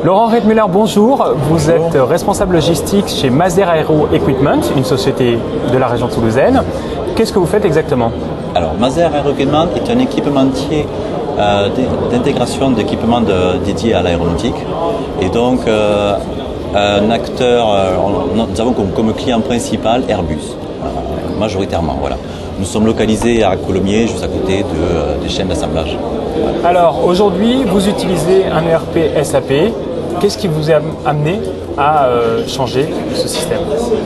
Laurent Redmuller, bonjour. Vous êtes responsable logistique chez Maser Aero Equipment, une société de la région toulousaine. Qu'est-ce que vous faites exactement? Alors, Maser Aero Equipment est un équipementier d'intégration d'équipements dédiés à l'aéronautique. Et donc, un acteur, nous avons comme client principal Airbus, majoritairement. Voilà. Nous sommes localisés à Colomiers, juste à côté des chaînes d'assemblage. Voilà. Alors, aujourd'hui, vous utilisez un ERP SAP. Qu'est-ce qui vous a amené à changer ce système?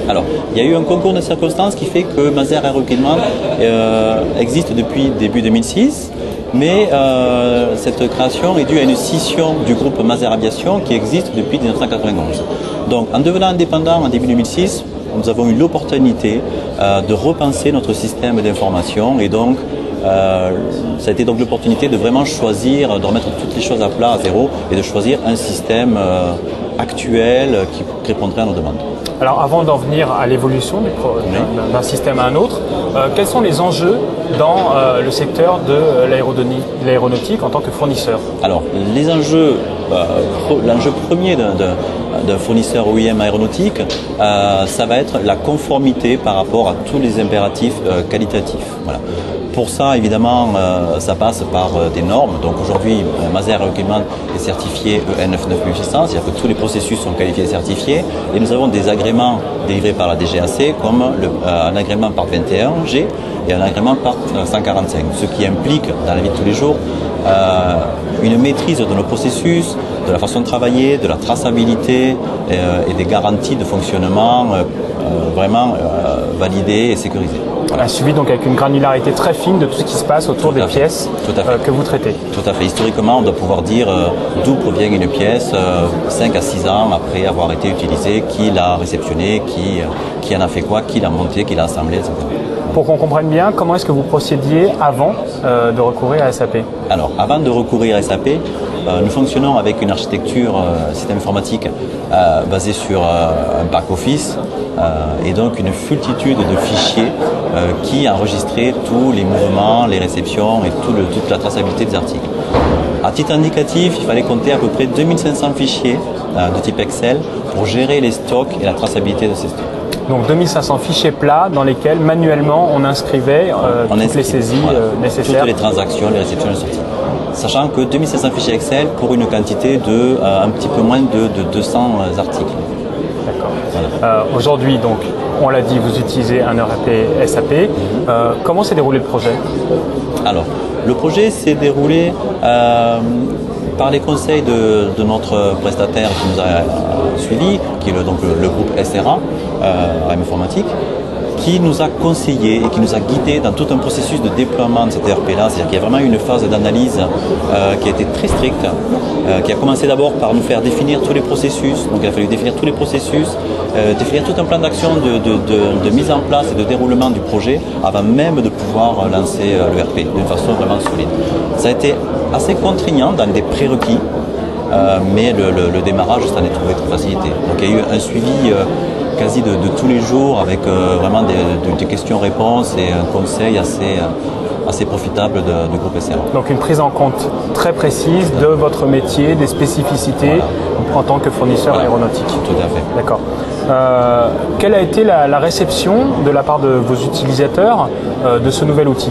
Alors, il y a eu un concours de circonstances qui fait que Maser Aero Equipment existe depuis début 2006, mais cette création est due à une scission du groupe Maser Aviation qui existe depuis 1991. Donc, en devenant indépendant en début 2006, nous avons eu l'opportunité de repenser notre système d'information et donc ça a été donc l'opportunité de vraiment choisir, de remettre toutes les choses à plat, à zéro, et de choisir un système actuel qui répondrait à nos demandes. Alors avant d'en venir à l'évolution d'un système à un autre, quels sont les enjeux dans le secteur de l'aéronautique en tant que fournisseur? Alors les enjeux, l'enjeu premier d'un fournisseur OEM aéronautique, ça va être la conformité par rapport à tous les impératifs qualitatifs. Voilà. Pour ça, évidemment, ça passe par des normes. Donc aujourd'hui, Maser Aero Equipment est certifié EN 99600, c'est-à-dire que tous les processus sont qualifiés et certifiés. Et nous avons des agréments délivrés par la DGAC, comme un agrément Part 21G et un agrément Part 145, ce qui implique, dans la vie de tous les jours, une maîtrise de nos processus, de la façon de travailler, de la traçabilité et des garanties de fonctionnement vraiment validées et sécurisées. Voilà. Un suivi donc avec une granularité très fine de tout ce qui se passe autour des pièces que vous traitez. Tout à fait. Historiquement, on doit pouvoir dire d'où provient une pièce 5 à 6 ans après avoir été utilisée, qui l'a réceptionnée, qui en a fait quoi, qui l'a monté, qui l'a assemblé, etc. Pour qu'on comprenne bien, comment est-ce que vous procédiez avant de recourir à SAP? Alors, avant de recourir à SAP, nous fonctionnons avec une architecture système informatique basée sur un back-office et donc une multitude de fichiers qui enregistraient tous les mouvements, les réceptions et toute la traçabilité des articles. À titre indicatif, il fallait compter à peu près 2500 fichiers de type Excel pour gérer les stocks et la traçabilité de ces stocks. Donc 2500 fichiers plats dans lesquels manuellement on inscrivait toutes les saisies nécessaires. Toutes les transactions, les réceptions et les sorties. Sachant que 2500 fichiers Excel pour une quantité de un petit peu moins de 200 articles. D'accord. Voilà. Aujourd'hui, donc, on l'a dit, vous utilisez un ERP SAP. Comment s'est déroulé le projet? Alors, le projet s'est déroulé par les conseils de notre prestataire qui nous a suivis, qui est donc le groupe SRA, RM Informatique, qui nous a conseillé et qui nous a guidé dans tout un processus de déploiement de cet ERP-là. C'est-à-dire qu'il y a vraiment une phase d'analyse qui a été très stricte, qui a commencé d'abord par nous faire définir tous les processus. Donc il a fallu définir tous les processus, définir tout un plan d'action de mise en place et de déroulement du projet avant même de pouvoir lancer l'ERP d'une façon vraiment solide. Ça a été assez contraignant dans des prérequis, mais le démarrage s'en est trouvé très facilité. Donc il y a eu un suivi quasi de tous les jours avec vraiment des questions-réponses et un conseil assez profitable du groupe SRA. Donc une prise en compte très précise de votre métier, des spécificités en tant que fournisseur aéronautique. Tout à fait. D'accord. Quelle a été la réception de la part de vos utilisateurs de ce nouvel outil?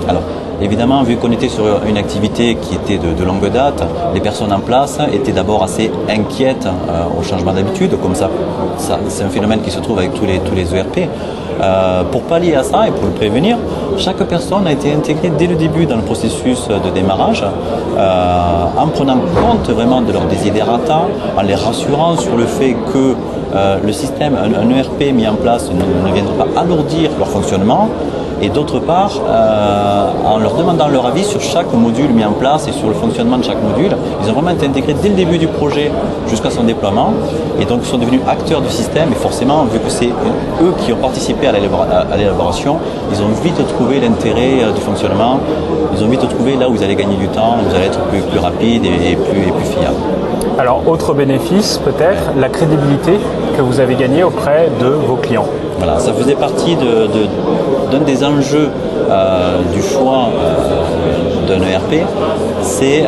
Alors, évidemment, vu qu'on était sur une activité qui était de longue date, les personnes en place étaient d'abord assez inquiètes au changement d'habitude, comme ça c'est un phénomène qui se trouve avec tous les ERP. Pour pallier à ça et pour le prévenir, chaque personne a été intégrée dès le début dans le processus de démarrage, en prenant compte vraiment de leurs desiderata, en les rassurant sur le fait que le système, un ERP mis en place ne viendra pas alourdir leur fonctionnement. Et d'autre part, en leur demandant leur avis sur chaque module mis en place et sur le fonctionnement de chaque module, ils ont vraiment été intégrés dès le début du projet jusqu'à son déploiement. Et donc, ils sont devenus acteurs du système. Et forcément, vu que c'est eux qui ont participé à l'élaboration, ils ont vite trouvé l'intérêt du fonctionnement. Ils ont vite trouvé là où ils allaient gagner du temps, où ils allaient être plus rapides et plus fiables. Alors, autre bénéfice, peut-être, la crédibilité que vous avez gagnée auprès de vos clients. Voilà, ça faisait partie d'un des enjeux du choix d'un ERP, c'est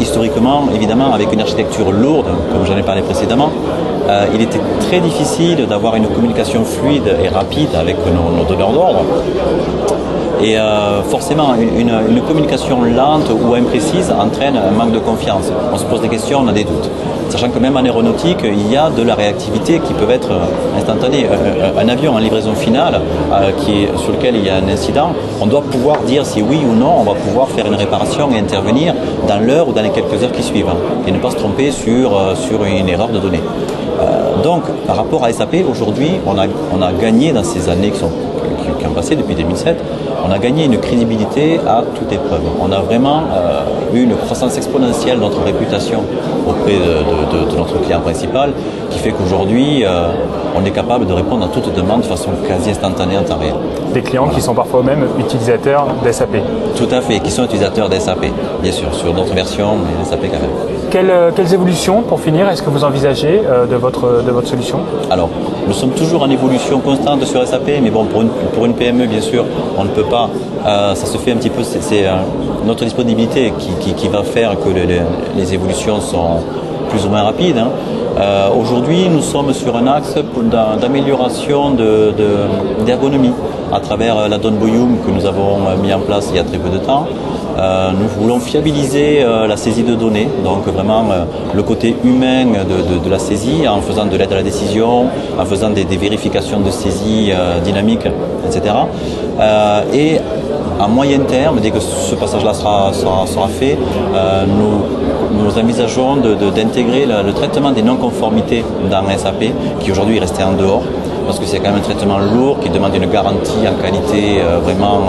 historiquement, évidemment, avec une architecture lourde, comme j'en ai parlé précédemment, il était très difficile d'avoir une communication fluide et rapide avec nos donneurs d'ordre. Et forcément, une communication lente ou imprécise entraîne un manque de confiance. On se pose des questions, on a des doutes. Sachant que même en aéronautique, il y a de la réactivité qui peut être instantanée. Un avion en livraison finale sur lequel il y a un incident, on doit pouvoir dire si oui ou non on va pouvoir faire une réparation et intervenir dans l'heure ou dans les quelques heures qui suivent. Et ne pas se tromper sur une erreur de données. Donc, par rapport à SAP, aujourd'hui, on a gagné dans ces années qui ont passé depuis 2007, on a gagné une crédibilité à toute épreuve. On a vraiment eu une croissance exponentielle de notre réputation auprès de notre client principal, qui fait qu'aujourd'hui, on est capable de répondre à toute demande de façon quasi instantanée en temps réel. Des clients qui sont parfois eux-mêmes utilisateurs d'SAP. Tout à fait, qui sont utilisateurs d'SAP, bien sûr, sur d'autres versions, mais SAP quand même. Quelles évolutions, pour finir, est-ce que vous envisagez de votre solution? Alors, nous sommes toujours en évolution constante sur SAP, mais bon, pour une PME, bien sûr, on ne peut pas, ça se fait un petit peu, c'est notre disponibilité qui va faire que les évolutions sont plus ou moins rapides. Aujourd'hui, nous sommes sur un axe d'amélioration d'ergonomie à travers la Donboyum que nous avons mis en place il y a très peu de temps. Nous voulons fiabiliser la saisie de données, donc vraiment le côté humain de la saisie en faisant de l'aide à la décision, en faisant des vérifications de saisie dynamiques, etc. Et à moyen terme, dès que ce passage-là sera fait, nous envisageons d'intégrer le traitement des non-conformités dans SAP, qui aujourd'hui est resté en dehors, parce que c'est quand même un traitement lourd qui demande une garantie en qualité vraiment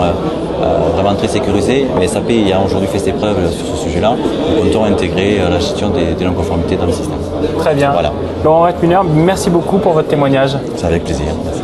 très sécurisée. Mais SAP a aujourd'hui fait ses preuves sur ce sujet-là. Nous comptons intégrer la gestion des non-conformités dans le système. Très bien. Voilà. Laurent Reitmuller, merci beaucoup pour votre témoignage. C'est avec plaisir. Merci.